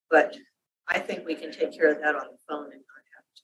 But I think we can take care of that on the phone and not have to.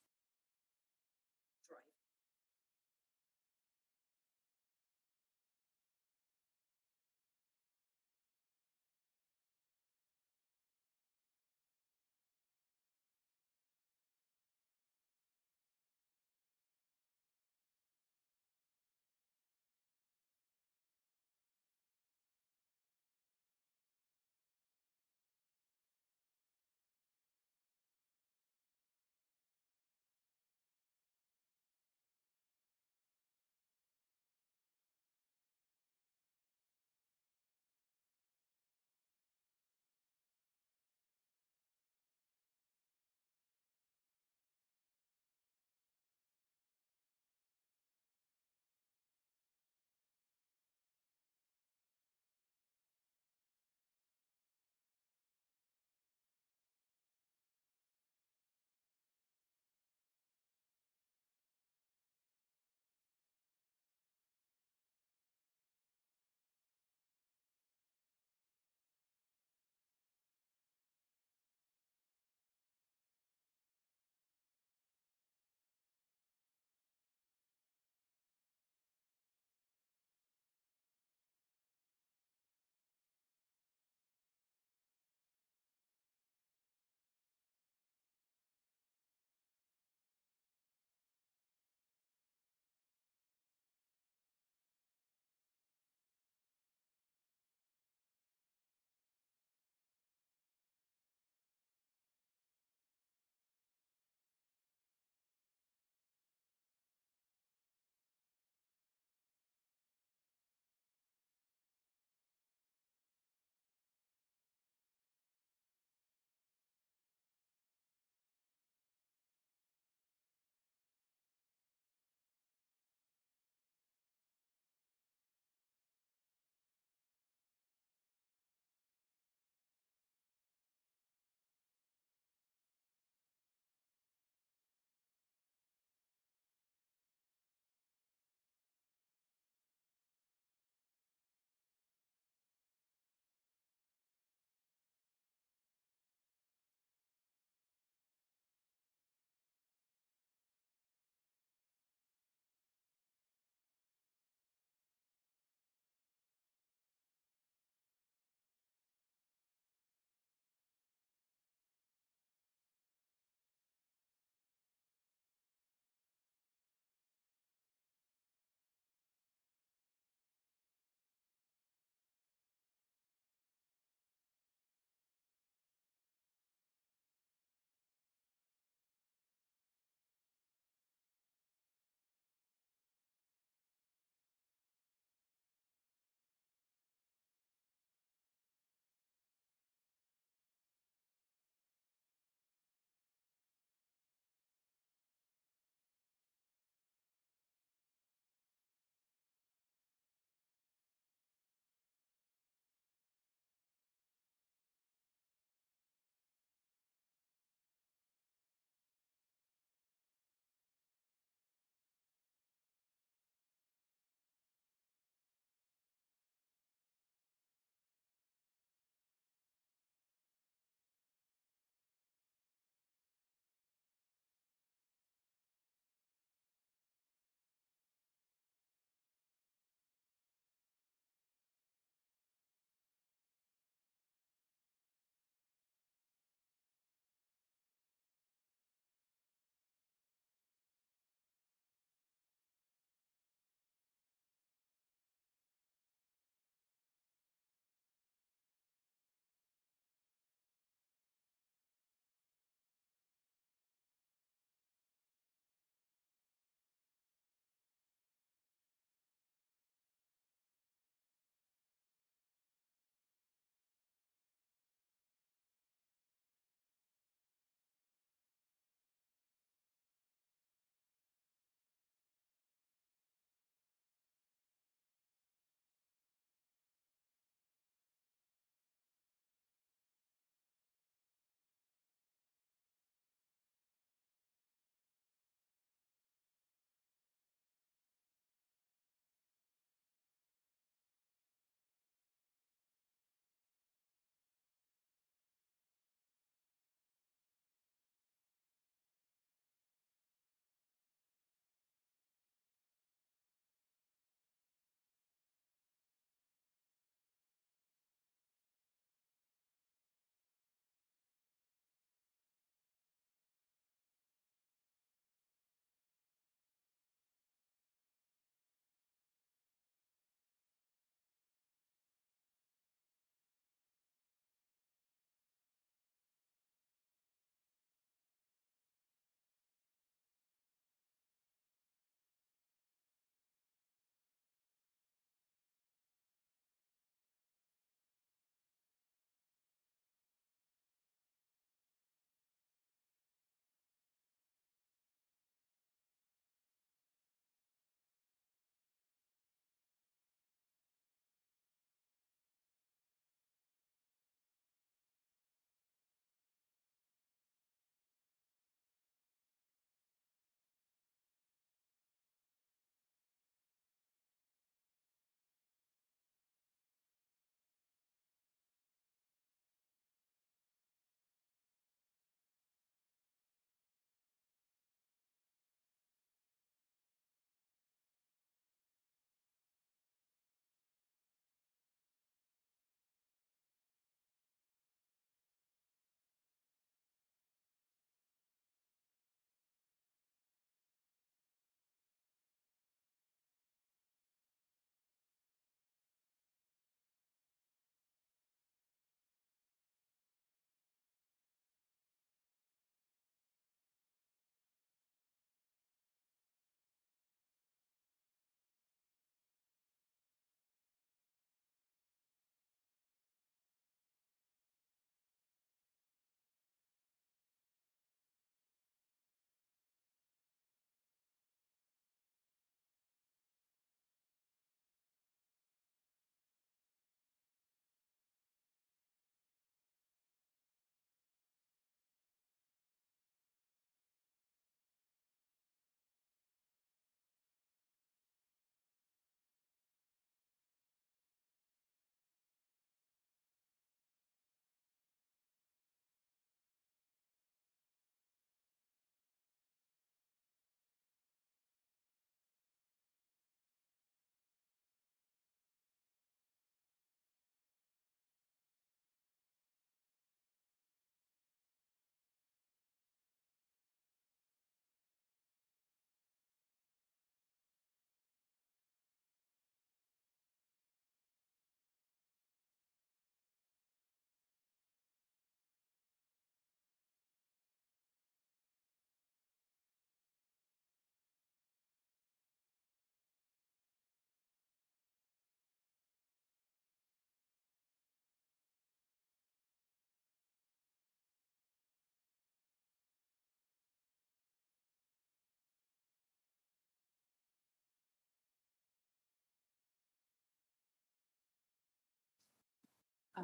My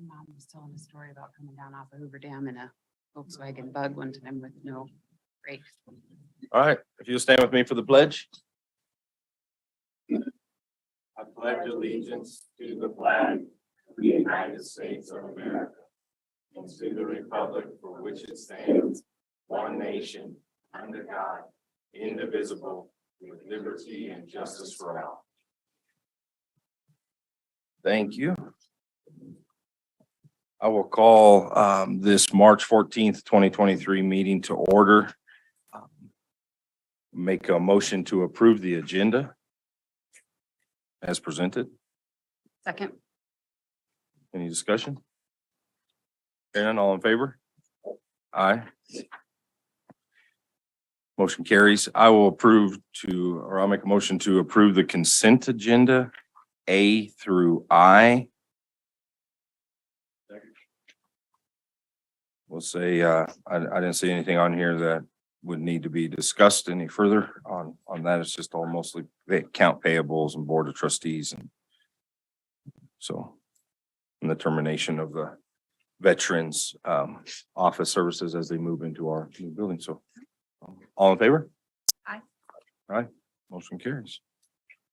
mom was telling a story about coming down off of Hoover Dam in a Volkswagen Bug one time with no brakes. All right, if you'll stand with me for the pledge. I pledge allegiance to the flag of the United States of America and to the republic for which it stands, one nation, under God, indivisible, with liberty and justice for all. Thank you. I will call this March 14th, 2023 meeting to order. Make a motion to approve the agenda as presented. Second. Any discussion? Hearing none, all in favor? Aye. Motion carries. I'll make a motion to approve the consent agenda A through I. We'll say, I didn't see anything on here that would need to be discussed any further on that. It's just all mostly the account payables and board of trustees and the termination of the veterans office services as they move into our new building. So all in favor? Aye. All right, motion carries.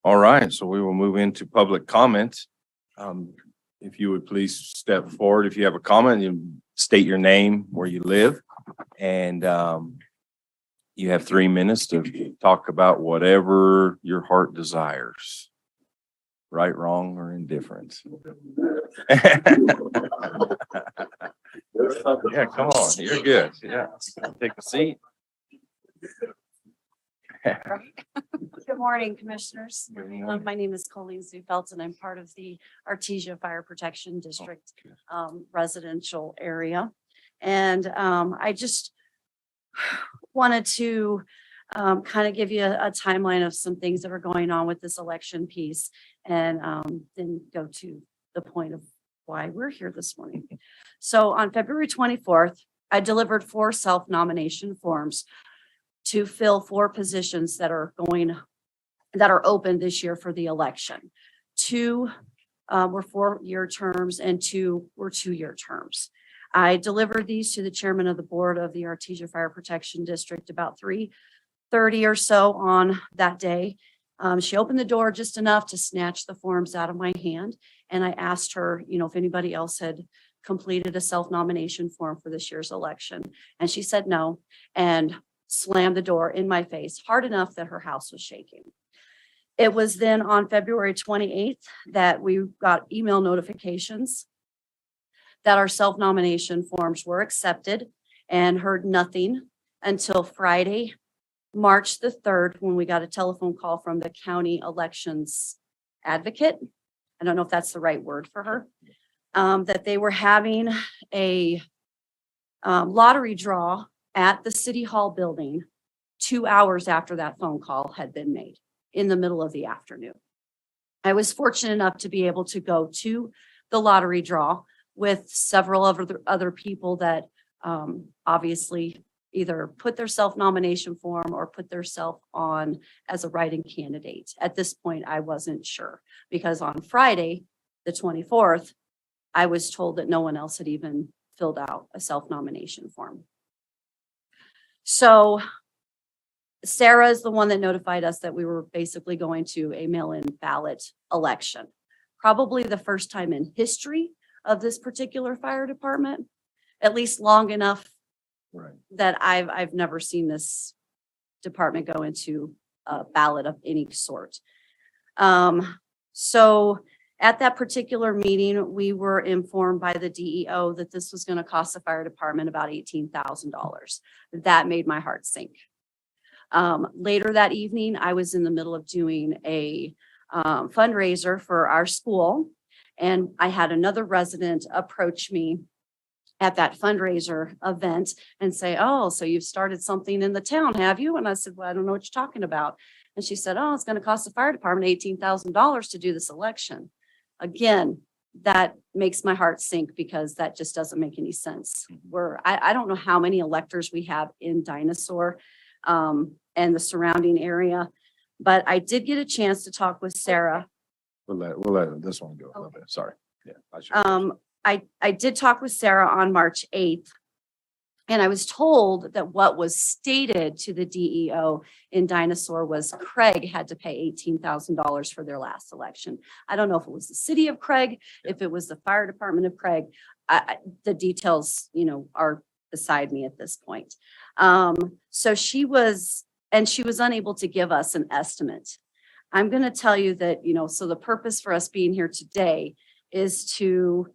All right, so we will move into public comment. If you would please step forward. If you have a comment, you state your name, where you live, and you have 3 minutes to talk about whatever your heart desires. Right, wrong, or indifferent. Yeah, come on, you're good. Yeah, take a seat. Good morning, Commissioners. My name is Colleen Zufelt, and I'm part of the Artesia Fire Protection District residential area. And I just wanted to kind of give you a timeline of some things that are going on with this election piece, and then go to the point of why we're here this morning. So on February 24th, I delivered 4 self-nomination forms to fill 4 positions that are open this year for the election. 2 were 4-year terms and 2 were 2-year terms. I delivered these to the chairman of the board of the Artesia Fire Protection District about 3:30 or so on that day. She opened the door just enough to snatch the forms out of my hand. And I asked her, if anybody else had completed a self-nomination form for this year's election. And she said no, and slammed the door in my face hard enough that her house was shaking. It was then on February 28th that we got email notifications that our self-nomination forms were accepted, and heard nothing until Friday, March the 3rd, when we got a telephone call from the county elections advocate. I don't know if that's the right word for her, that they were having a lottery draw at the City Hall building 2 hours after that phone call had been made, in the middle of the afternoon. I was fortunate enough to be able to go to the lottery draw with several other people that obviously either put their self-nomination form or put their self on as a write-in candidate. At this point, I wasn't sure, because on Friday, the 24th, I was told that no one else had even filled out a self-nomination form. So Sarah is the one that notified us that we were basically going to a mail-in ballot election. Probably the first time in history of this particular fire department, at least long enough that I've never seen this department go into a ballot of any sort. So at that particular meeting, we were informed by the DEO that this was going to cost the fire department about $18,000. That made my heart sink. Later that evening, I was in the middle of doing a fundraiser for our school, and I had another resident approach me at that fundraiser event and say, "Oh, so you've started something in the town, have you?" And I said, "Well, I don't know what you're talking about." And she said, "Oh, it's going to cost the fire department $18,000 to do this election." Again, that makes my heart sink, because that just doesn't make any sense. I don't know how many electors we have in Dinosaur and the surrounding area, but I did get a chance to talk with Sarah We'll let this one go a little bit. Sorry. Yeah. I did talk with Sarah on March 8th. And I was told that what was stated to the DEO in Dinosaur was Craig had to pay $18,000 for their last election. I don't know if it was the city of Craig, if it was the fire department of Craig. The details, are beside me at this point. So she was unable to give us an estimate. I'm going to tell you that, so the purpose for us being here today is to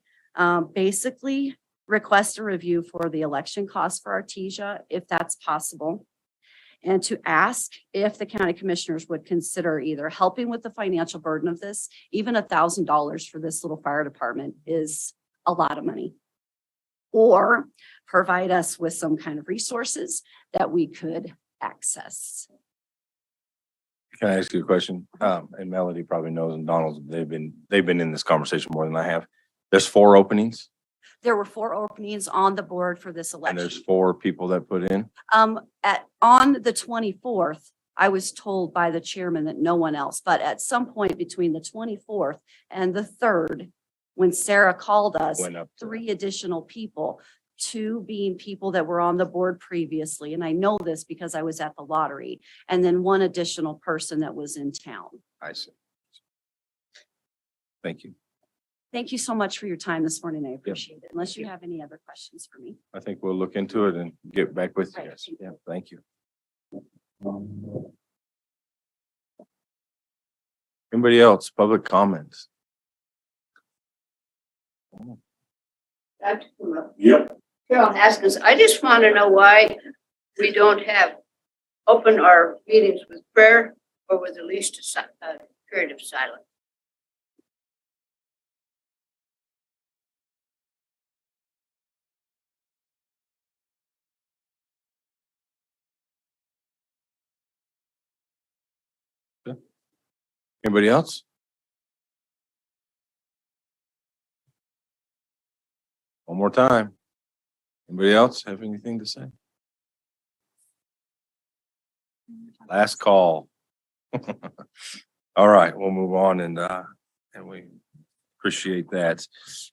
basically request a review for the election costs for Artesia, if that's possible. And to ask if the county commissioners would consider either helping with the financial burden of this. Even $1,000 for this little fire department is a lot of money. Or provide us with some kind of resources that we could access. Can I ask you a question? And Melody probably knows, and Donald, they've been in this conversation more than I have. There's 4 openings There were 4 openings on the board for this and election. there's 4 people that put in. On the 24th, I was told by the chairman that no one else, but at some point between the 24th and the 3rd, when Sarah called us, Went up to- 3 additional people, 2 being people that were on the board previously. And I know this because I was at the lottery, and then 1 additional person that was in town. I see. Thank you. Thank you so much for your time this morning. I appreciate it. Unless you have any other questions for me. I think we'll look into it and get back with you Right. guys. Yeah, thank you. Anybody else? Public comments? Dr. Kumar, Yep. Carol Haskins, I just want to know why we don't have open our meetings with prayer or with at least a period of silence. Anybody else? One more time. Anybody else have anything to say? Last call. All right, we'll move on and we appreciate that.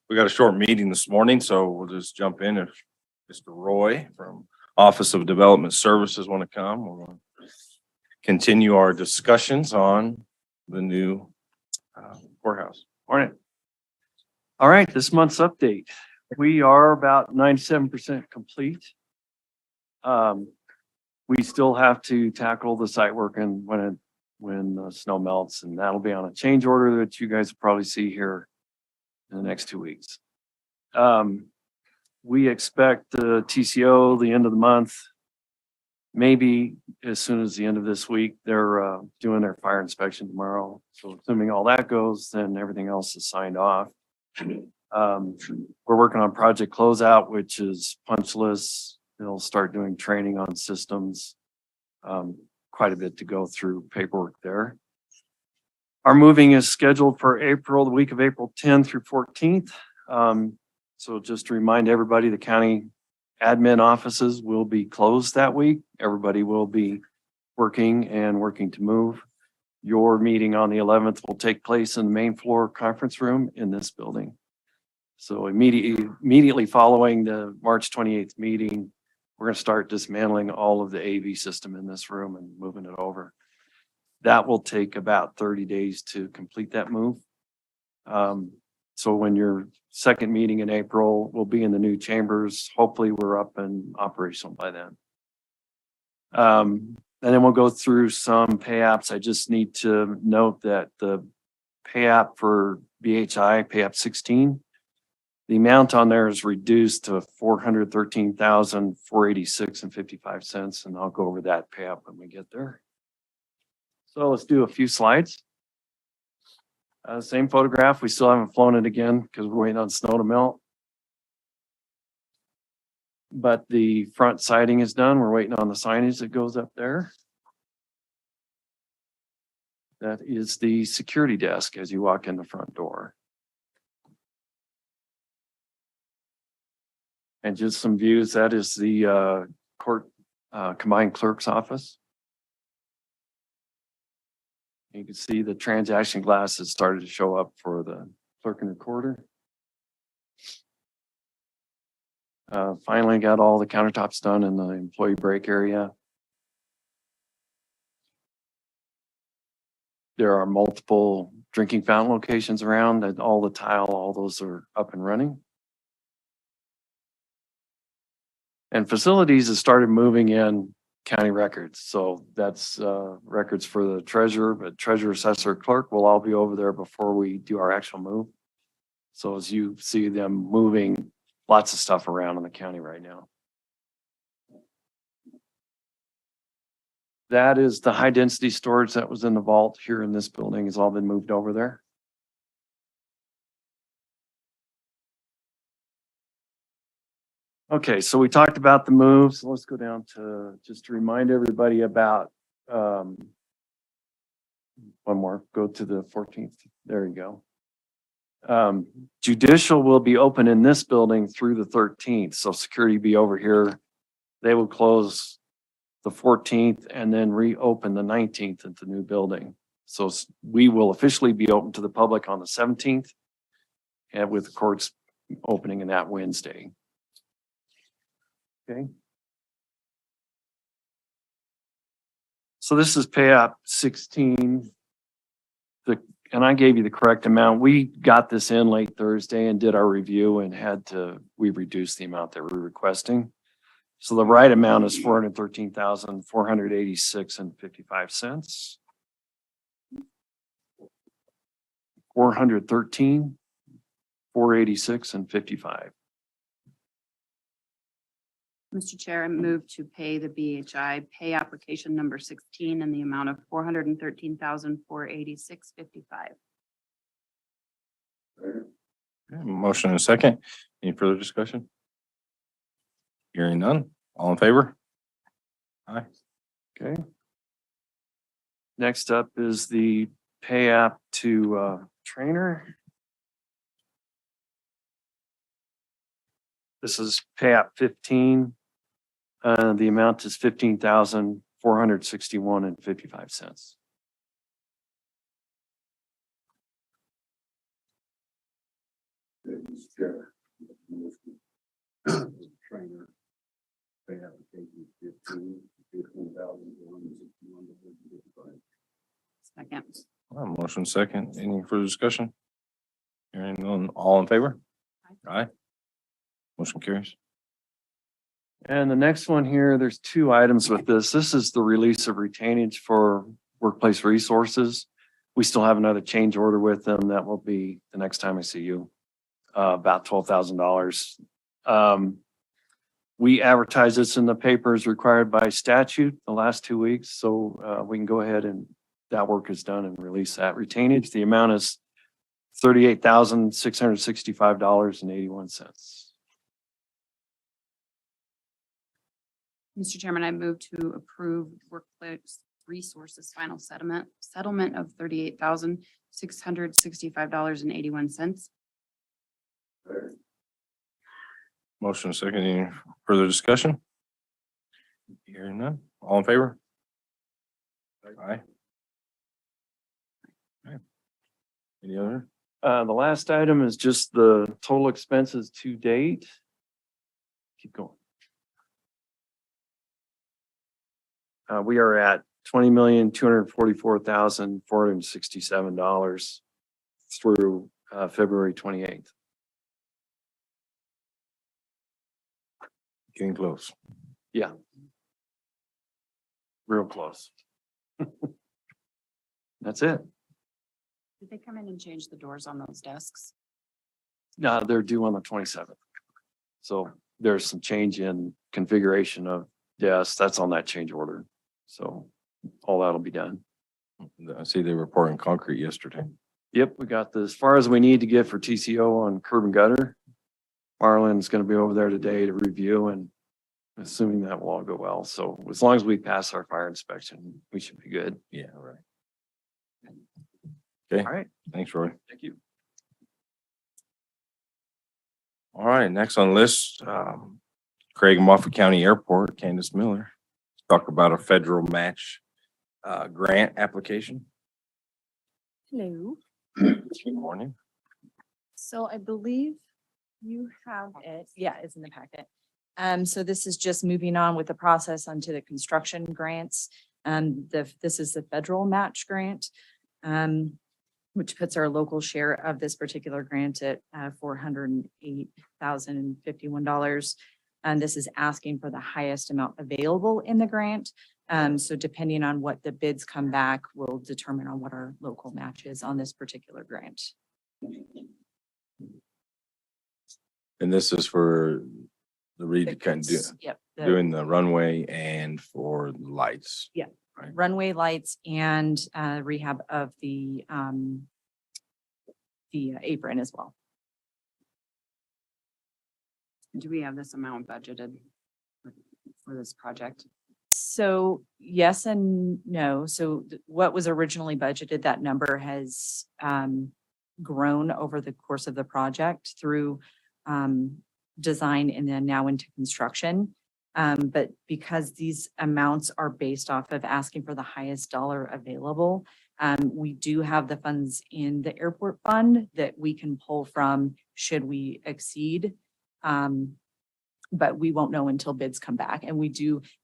We got a short meeting this morning, so we'll just jump in. If Mr. Roy from Office of Development Services want to come, we're going to continue our discussions on the new courthouse. Morning. All right, this month's update. We are about 97% complete. We still have to tackle the site work and when the snow melts, and that'll be on a change order that you guys will probably see here in the next 2 weeks. We expect the TCO the end of the month, maybe as soon as the end of this week. They're doing their fire inspection tomorrow. So assuming all that goes, then everything else is signed off. We're working on project closeout, which is punchless. They'll start doing training on systems. Quite a bit to go through paperwork there. Our moving is scheduled for the week of April 10th through 14th. So just to remind everybody, the county admin offices will be closed that week. Everybody will be working to move. Your meeting on the 11th will take place in the main floor conference room in this building. So immediately following the March 28th meeting, we're going to start dismantling all of the AV system in this room and moving it over. That will take about 30 days to complete that move. So when your second meeting in April, we'll be in the new chambers. Hopefully we're up and operational by then. And then we'll go through some pay apps. I just need to note that the pay app for BHI, pay app 16, the amount on there is reduced to $413,486.55, and I'll go over that pay app when we get there. So let's do a few slides. Same photograph. We still haven't flown it again because we're waiting on snow to melt. But the front siding is done. We're waiting on the signage that goes up there. That is the security desk as you walk in the front door. And just some views. That is the court combined clerk's office. You can see the transaction glass has started to show up for the clerk and recorder. Finally got all the countertops done in the employee break area. There are multiple drinking fountain locations around, and all the tile, all those are up and running. And facilities has started moving in county records. So that's records for the treasurer, but treasurer, assessor, clerk will all be over there before we do our actual move. So as you see them moving lots of stuff around in the county right now. That is the high density storage that was in the vault here in this building has all been moved over there. Okay, so we talked about the moves. Let's go down to just to remind everybody about one more, go to the 14th. There you go. Judicial will be open in this building through the 13th. So security be over here. They will close the 14th and then reopen the 19th at the new building. So we will officially be open to the public on the 17th and with the courts opening in that Wednesday. Okay. So this is pay app 16. And I gave you the correct amount. We got this in late Thursday and did our review and we reduced the amount that we're requesting. So the right amount is $413,486.55. $413,486.55. Mr. Chair, I move to pay the BHI pay application number 16 in the amount of $413,486.55. Motion and a second. Any further discussion? Hearing none. All in favor? Aye. Okay. Next up is the pay app to trainer. This is pay app 15. The amount is $15,461.55. Trainer, pay application 15,161.55. Second. Motion second. Any further discussion? Hearing none. All in favor? Aye. Motion carries. And the next one here, there's two items with this. This is the release of retainage for workplace resources. We still have another change order with them. That will be the next time I see you, about $12,000. We advertise this in the papers required by statute the last 2 weeks. So we can go ahead and that work is done and release that retainage. The amount is $38,665.81. Mr. Chairman, I move to approve workplace resources final settlement of $38,665.81. Motion second. Any further discussion? Hearing none. All in favor? Aye. Okay. Any other? The last item is just the total expenses to date. Keep going. We are at $20,244,467 through February 28th. Getting close. Yeah. Real close. That's it. Did they come in and change the doors on those desks? No, they're due on the 27th. So there's some change in configuration of desks. That's on that change order. So all that'll be done. I see they were pouring concrete yesterday. Yep, we got as far as we need to get for TCO on curb and gutter. Marlon's going to be over there today to review and assuming that will all go well. So as long as we pass our fire inspection, we should be good. Yeah, right. Okay. All right. Thanks, Roy. Thank you. All right, next on the list, Craig Moffett County Airport, Candace Miller. Talk about a federal match grant application. Hello. Good morning. So I believe you have it. Yeah, it's in the packet. So this is just moving on with the process onto the construction grants. This is the federal match grant, which puts our local share of this particular grant at $408,051. And this is asking for the highest amount available in the grant. So depending on what the bids come back, will determine on what our local match is on this particular grant. And this is for the Yep. the doing the runway and for the lights. runway lights and rehab of the apron as well. Do we have this amount budgeted for this project? So yes and no. So what was originally budgeted, that number has grown over the course of the project through design and then now into construction. But because these amounts are based off of asking for the highest dollar available, we do have the funds in the airport fund that we can pull from should we exceed. But we won't know until bids come back. And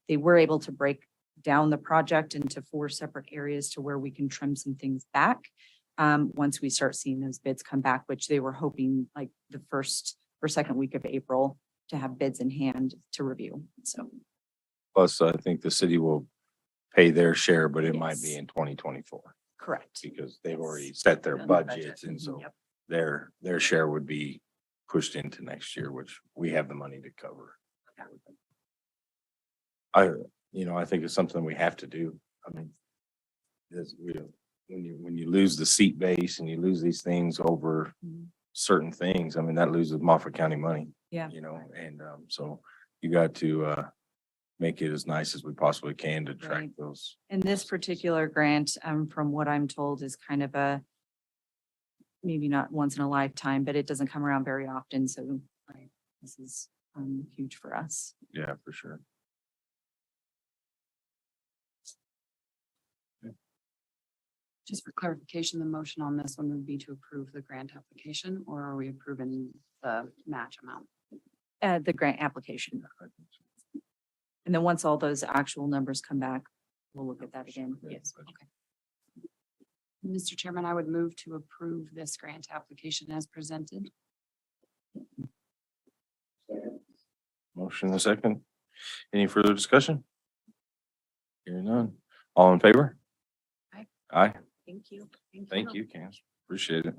they were able to break down the project into 4 separate areas to where we can trim some things back. Once we start seeing those bids come back, which they were hoping like the first or second week of April to have bids in hand to review. So, Plus, I think the city will pay their share, but it might be Yes. in 2024 correct. because they've already set their Done the budget. budgets. And so Yep. their share would be pushed into next year, which we have the money to cover. I think it's something we have to do. I mean, when you lose the seat base and you lose these things over Mhm. certain things, I mean, that loses Moffett County money. Yeah. And so you got to make it as nice as we possibly can to track Right. those. And this particular grant, from what I'm told, is kind of maybe not once in a lifetime, but it doesn't come around very often. So this is huge for us. Yeah, for sure. Just for clarification, the motion on this one would be to approve the grant application, or are we approving the match amount? The grant application. And then once all those actual numbers come back, we'll look at that again. Yes. Mr. Chairman, I would move to approve this grant application as presented. Motion and a second. Any further discussion? Hearing none. All in favor? Aye. Aye. Thank you. Thank you, Cam. Appreciate it.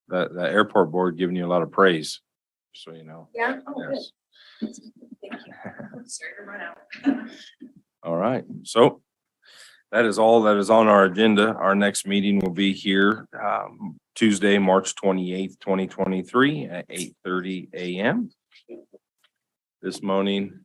The airport board giving you a lot of praise, so you know. Yeah. Oh, good. Yes. Thank you. Sorry to run out. All right, so that is all that is on our agenda. Our next meeting will be here Tuesday, March 28th, 2023 at 8:30 a.m. This morning